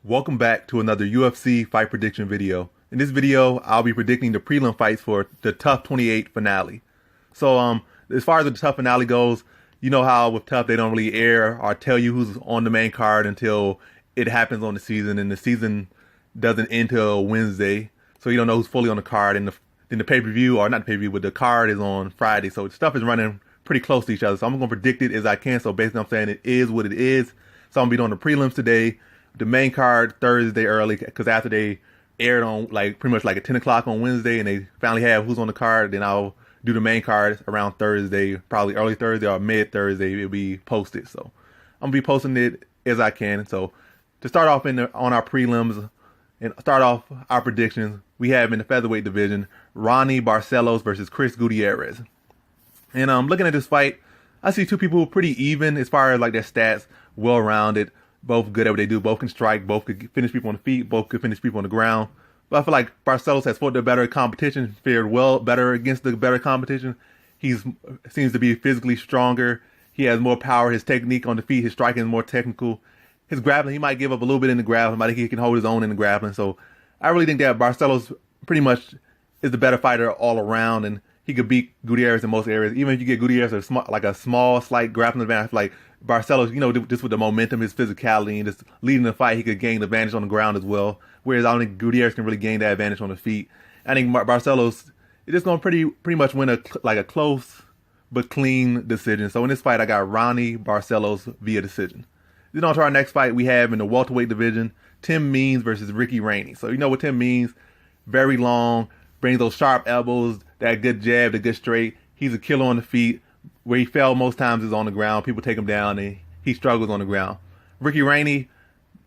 Welcome back to another UFC fight prediction video. In this video, I'll be predicting the prelim fights for the TUF 28 finale. So, as far as the TUF finale goes, you know how with TUF they don't really air or tell you who's on the main card until it happens on the season, and the season doesn't end till Wednesday, so you don't know who's fully on the card. And then the pay-per-view, or not the pay-per-view, but the card is on Friday, so stuff is running pretty close to each other. So I'm going to predict it as I can. So basically, I'm saying it is what it is. So I'm going to be doing the prelims today. The main card Thursday early, because after they aired on pretty much at 10 o'clock on Wednesday and they finally have who's on the card, then I'll do the main card around Thursday, probably early Thursday or mid Thursday. It'll be posted. So I'm gonna be posting it as I can. So to start off on our prelims and start off our predictions, we have in the featherweight division Ronnie Barcelos versus Chris Gutierrez. And looking at this fight, I see two people pretty even as far as their stats, well-rounded. Both good at what they do. Both can strike. Both could finish people on the feet. Both could finish people on the ground. But I feel like Barcelos has fought the better competition, fared well better against the better competition. He seems to be physically stronger. He has more power. His technique on the feet, his striking is more technical. His grappling, he might give up a little bit in the grappling, but I think he can hold his own in the grappling. So I really think that Barcelos pretty much is the better fighter all around, and he could beat Gutierrez in most areas. Even if you get Gutierrez a small, slight grappling advantage, like Barcelos, just with the momentum, his physicality, and just leading the fight, he could gain the advantage on the ground as well. Whereas I don't think Gutierrez can really gain that advantage on the feet. I think Barcelos is just going to pretty much win a close but clean decision. So in this fight, I got Ronnie Barcelos via decision. Then on to our next fight, we have in the welterweight division, Tim Means versus Ricky Rainey. So you know what Tim Means, very long, brings those sharp elbows, that good jab, the good straight. He's a killer on the feet. Where he fell most times is on the ground. People take him down and he struggles on the ground. Ricky Rainey,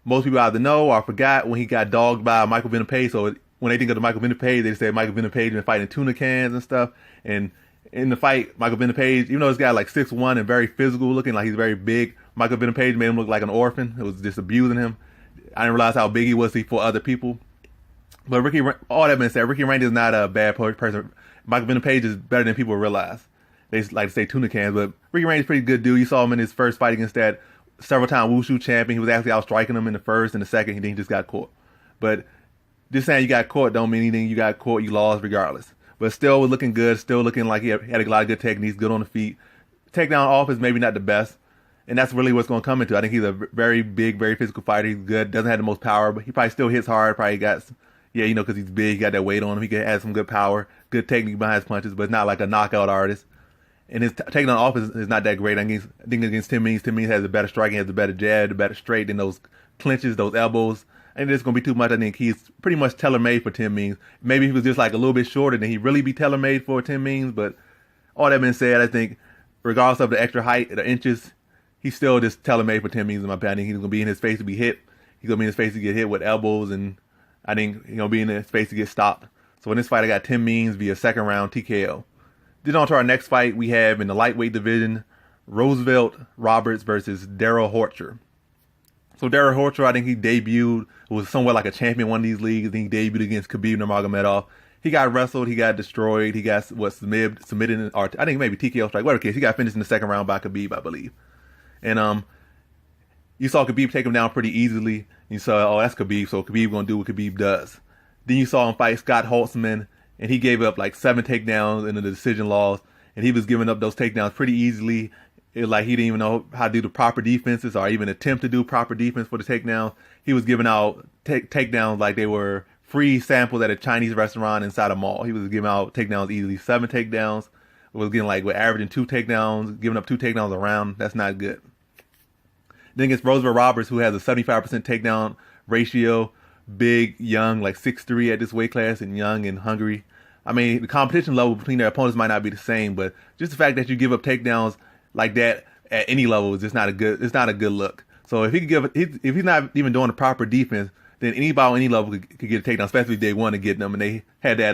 most people either know or forgot when he got dogged by Michael Venom Page. So when they think of the Michael Venom Page, they say Michael Venom Page been fighting tuna cans and stuff. And in the fight, Michael Venom Page, even though this guy 6'1" and very physical looking, he's very big, Michael Venom Page made him look like an orphan. It was just abusing him. I didn't realize how big he was for other people. But all that being said, Ricky Rainey is not a bad person. Michael Venom Page is better than people realize. They like to say tuna cans, but Ricky Rainey's a pretty good dude. You saw him in his first fight against that several-time Wushu champion. He was actually out striking him in the first and the second, and then he just got caught. But just saying you got caught don't mean anything. You got caught, you lost regardless. But still was looking good, still looking like he had a lot of good techniques, good on the feet. Takedown offense maybe not the best, and that's really what's going to come into. I think he's a very big, very physical fighter. He's good, doesn't have the most power, but he probably still hits hard. Probably got, because he's big, he got that weight on him. He can have some good power, good technique behind his punches, but not like a knockout artist. And his takedown offense is not that great. I think against Tim Means has a better striking, has a better jab, a better straight than those clinches, those elbows. I think it's going to be too much. I think he's pretty much tailor-made for Tim Means. Maybe if he was just a little bit shorter, then he'd really be tailor-made for Tim Means. But all that being said, I think regardless of the extra height, the inches, he's still just tailor-made for Tim Means in my opinion. He's going to be in his face to be hit. He's going to be in his face to get hit with elbows, and I think he's going to be in his face to get stopped. So in this fight, I got Tim Means via second round TKO. Then on to our next fight, we have in the lightweight division, Roosevelt Roberts versus Darrell Horcher. So Darrell Horcher, I think he debuted, was somewhat like a champion in one of these leagues. I think he debuted against Khabib Nurmagomedov. He got wrestled, he got destroyed, he got submitted, or I think maybe TKO strike, whatever case. He got finished in the second round by Khabib, I believe. And you saw Khabib take him down pretty easily. You saw, oh, that's Khabib, so Khabib gonna do what Khabib does. Then you saw him fight Scott Holtzman, and he gave up 7 takedowns in the decision loss, and he was giving up those takedowns pretty easily. It was he didn't even know how to do the proper defenses or even attempt to do proper defense for the takedowns. He was giving out takedowns like they were free samples at a Chinese restaurant inside a mall. He was giving out takedowns easily, 7 takedowns. It was getting averaging 2 takedowns, giving up 2 takedowns a round. That's not good. Then against Roosevelt Roberts, who has a 75% takedown ratio, big, young, 6'3" at this weight class, and young and hungry. I mean, the competition level between their opponents might not be the same, but just the fact that you give up takedowns like that at any level is just not a good. It's not a good look. So if if he's not even doing the proper defense, then anybody on any level could get a takedown, especially if they want to get them and they had that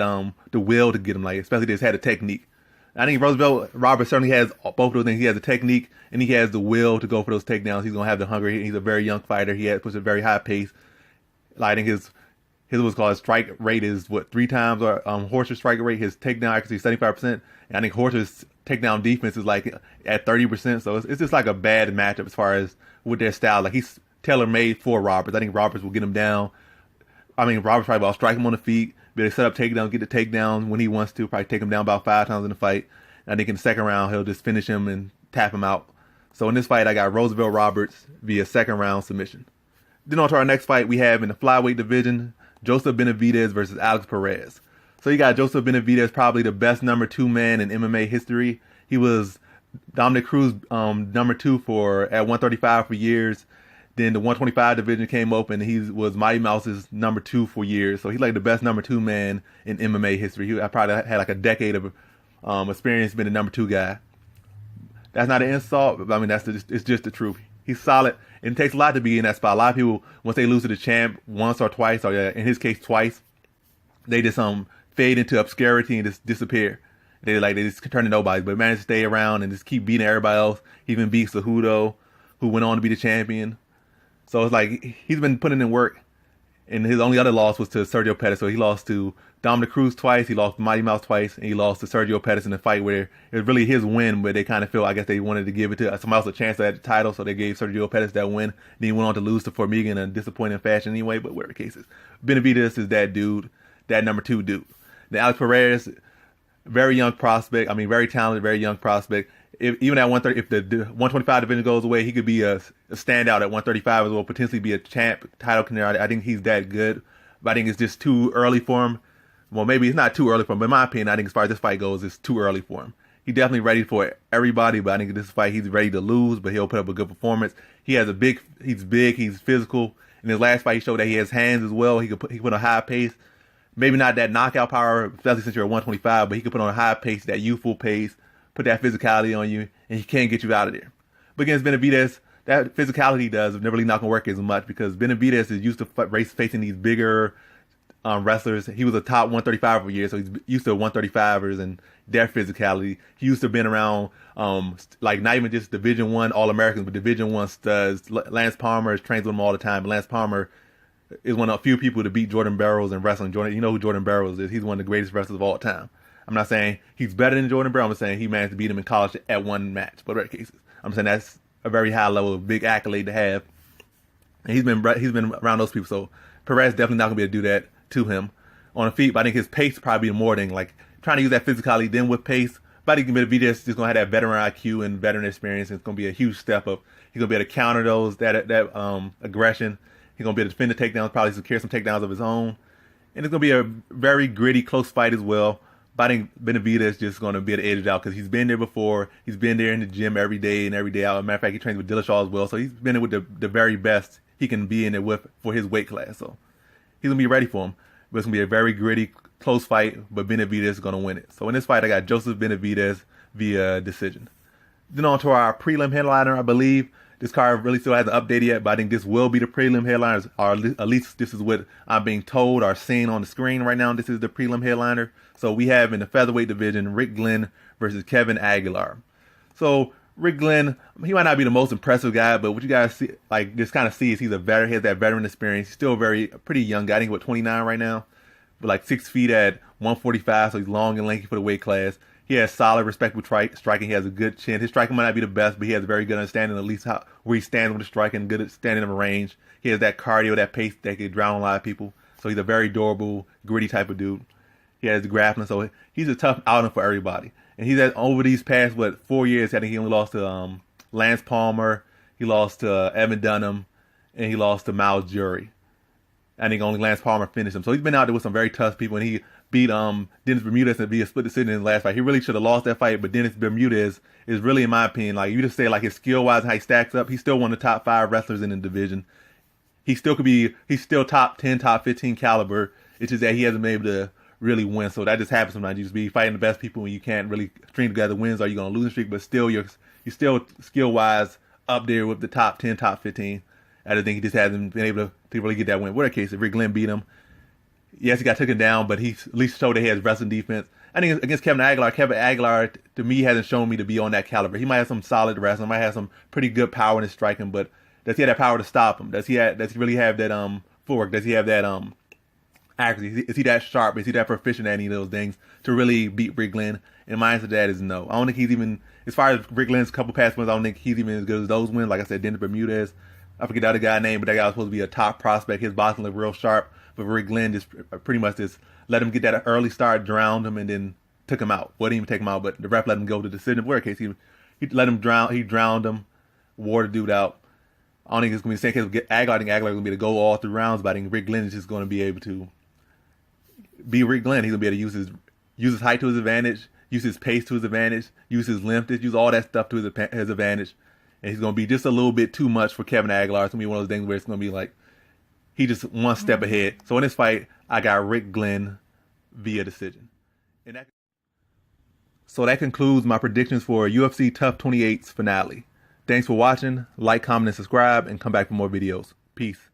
the will to get them, especially if they just had a technique. I think Roosevelt Roberts certainly has both of those things. He has the technique and he has the will to go for those takedowns. He's gonna have the hunger. He's a very young fighter. He puts a very high pace. I think his what's called his strike rate is 3 times or Horcher's strike rate. His takedown accuracy is 75%, and I think Horcher's takedown defense is at 30%. So it's just a bad matchup as far as with their style. He's tailor-made for Roberts. I think Roberts will get him down. I mean, Roberts probably will strike him on the feet, be able to set up takedowns, get the takedown when he wants to, probably take him down about 5 times in the fight. And I think in the second round, he'll just finish him and tap him out. So in this fight, I got Roosevelt Roberts via second round submission. Then on to our next fight, we have in the flyweight division, Joseph Benavidez versus Alex Perez. So you got Joseph Benavidez, probably the best number 2 man in MMA history. He was Dominic Cruz number 2 at 135 for years. Then the 125 division came open, and he was Mighty Mouse's number 2 for years. So he's like the best number 2 man in MMA history. I probably had like a decade of experience being the number 2 guy. That's not an insult, but I mean it's just the truth. He's solid, and it takes a lot to be in that spot. A lot of people, once they lose to the champ once or twice, or in his case twice, they just fade into obscurity and just disappear. They just turn to nobody, but manage to stay around and just keep beating everybody else. He even beat Cejudo, who went on to be the champion. So it's like he's been putting in work, and his only other loss was to Sergio Pettis. So he lost to Dominic Cruz twice, he lost to Mighty Mouse twice, and he lost to Sergio Pettis in the fight where it was really his win, but they kind of feel, I guess they wanted to give it to somebody else a chance at the title, so they gave Sergio Pettis that win. Then he went on to lose to Formiga in a disappointing fashion anyway, but whatever the case is. Benavidez is that dude, that number 2 dude. Then Alex Perez, very young prospect, I mean very talented, very young prospect. Even at 130, if the 125 division goes away, he could be a standout at 135 as well, potentially be a champ, title contender. I think he's that good, but I think it's just too early for him. Well, maybe it's not too early for him, but in my opinion, I think as far as this fight goes, it's too early for him. He's definitely ready for everybody, but I think in this fight, he's ready to lose, but he'll put up a good performance. He's big, he's physical. In his last fight, he showed that he has hands as well. He put on a high pace. Maybe not that knockout power, especially since you're at 125, but he could put on a high pace, that youthful pace, put that physicality on you, and he can't get you out of there. But against Benavidez, that physicality he does is never really not going to work as much because Benavidez is used to facing these bigger wrestlers. He was a top 135 for years, so he's used to 135ers and their physicality. He used to have been around, like not even just Division 1 All-Americans, but Division 1 studs. Lance Palmer is trains with him all the time. Lance Palmer is one of a few people to beat Jordan Barrows in wrestling. You know who Jordan Barrows is. He's one of the greatest wrestlers of all time. I'm not saying he's better than Jordan Barrows. I'm saying he managed to beat him in college at one match. But in other cases, I'm saying that's a very high level, of big accolade to have. And he's been around those people. So Perez definitely not going to be able to do that to him on the feet. But I think his pace probably more than like trying to use that physicality then with pace. But I think Benavidez just going to have that veteran IQ and veteran experience. And it's going to be a huge step up. He's going to be able to counter that aggression. He's going to be able to defend the takedowns, probably secure some takedowns of his own. And it's going to be a very gritty, close fight as well. But I think Benavidez is just going to be able to edge it out because he's been there before. He's been there in the gym every day and every day out. As a matter of fact, he trains with Dillashaw as well. So he's been there with the very best he can be in there with for his weight class. So he's going to be ready for him. But it's going to be a very gritty, close fight, but Benavidez is going to win it. So in this fight, I got Joseph Benavidez via decision. Then on to our prelim headliner, I believe. This card really still hasn't updated yet, but I think this will be the prelim headliners, or at least this is what I'm being told or seen on the screen right now. This is the prelim headliner. So we have in the featherweight division, Rick Glenn versus Kevin Aguilar. So Rick Glenn, he might not be the most impressive guy, but what you guys see, like just kind of see is he's a veteran, he has that veteran experience. He's still a pretty young guy. I think 29 right now, but like 6 feet at 145, so he's long and lanky for the weight class. He has solid, respectable striking. He has a good chin. His striking might not be the best, but he has a very good understanding, at least where he stands with the striking, good at standing in the range. He has that cardio, that pace that can drown a lot of people. So he's a very durable, gritty type of dude. He has the grappling, so he's a tough outing for everybody. And he's over these past, 4 years, I think he only lost to Lance Palmer, he lost to Evan Dunham, and he lost to Miles Jury. I think only Lance Palmer finished him. So he's been out there with some very tough people, and he beat Dennis Bermudez and be a split decision in his last fight. He really should have lost that fight, but Dennis Bermudez is really, in my opinion, like you just say, like his skill wise and how he stacks up, he's still one of the top 5 wrestlers in the division. He's still top 10, top 15 caliber. It's just that he hasn't been able to really win. So that just happens sometimes. You just be fighting the best people when you can't really string together wins, or you're gonna lose a streak, but still you're still skill wise up there with the top 10, top 15. I just think he just hasn't been able to really get that win. Whatever case, if Rick Glenn beat him, yes, he got taken down, but he at least showed that he has wrestling defense. I think against Kevin Aguilar, to me, hasn't shown me to be on that caliber. He might have some solid wrestling, might have some pretty good power in his striking, but does he have that power to stop him? Does he really have that footwork? Does he have that accuracy? Is he that sharp? Is he that proficient at any of those things to really beat Rick Glenn? And my answer to that is no. I don't think he's even, as far as Rick Glenn's couple past wins, I don't think he's even as good as those wins. Like I said, Dennis Bermudez, I forget the other guy's name, but that guy was supposed to be a top prospect. His boxing looked real sharp, but Rick Glenn just pretty much just let him get that early start, drowned him, and then took him out. Well, didn't even take him out, but the ref let him go to the decision. Where case he let him drown. He drowned him, wore the dude out. I don't think it's gonna be the same case with Aguilar. I think Aguilar is gonna be able to go all through rounds, but I think Rick Glenn is just gonna be able to be Rick Glenn. He's gonna be able to use his height to his advantage, use his pace to his advantage, use his length, use all that stuff to his advantage. And he's going to be just a little bit too much for Kevin Aguilar. It's going to be one of those things where it's going to be like he just one step ahead. So in this fight, I got Rick Glenn via decision. So that concludes my predictions for UFC TUF 28's finale. Thanks for watching. Like, comment, and subscribe, and come back for more videos. Peace.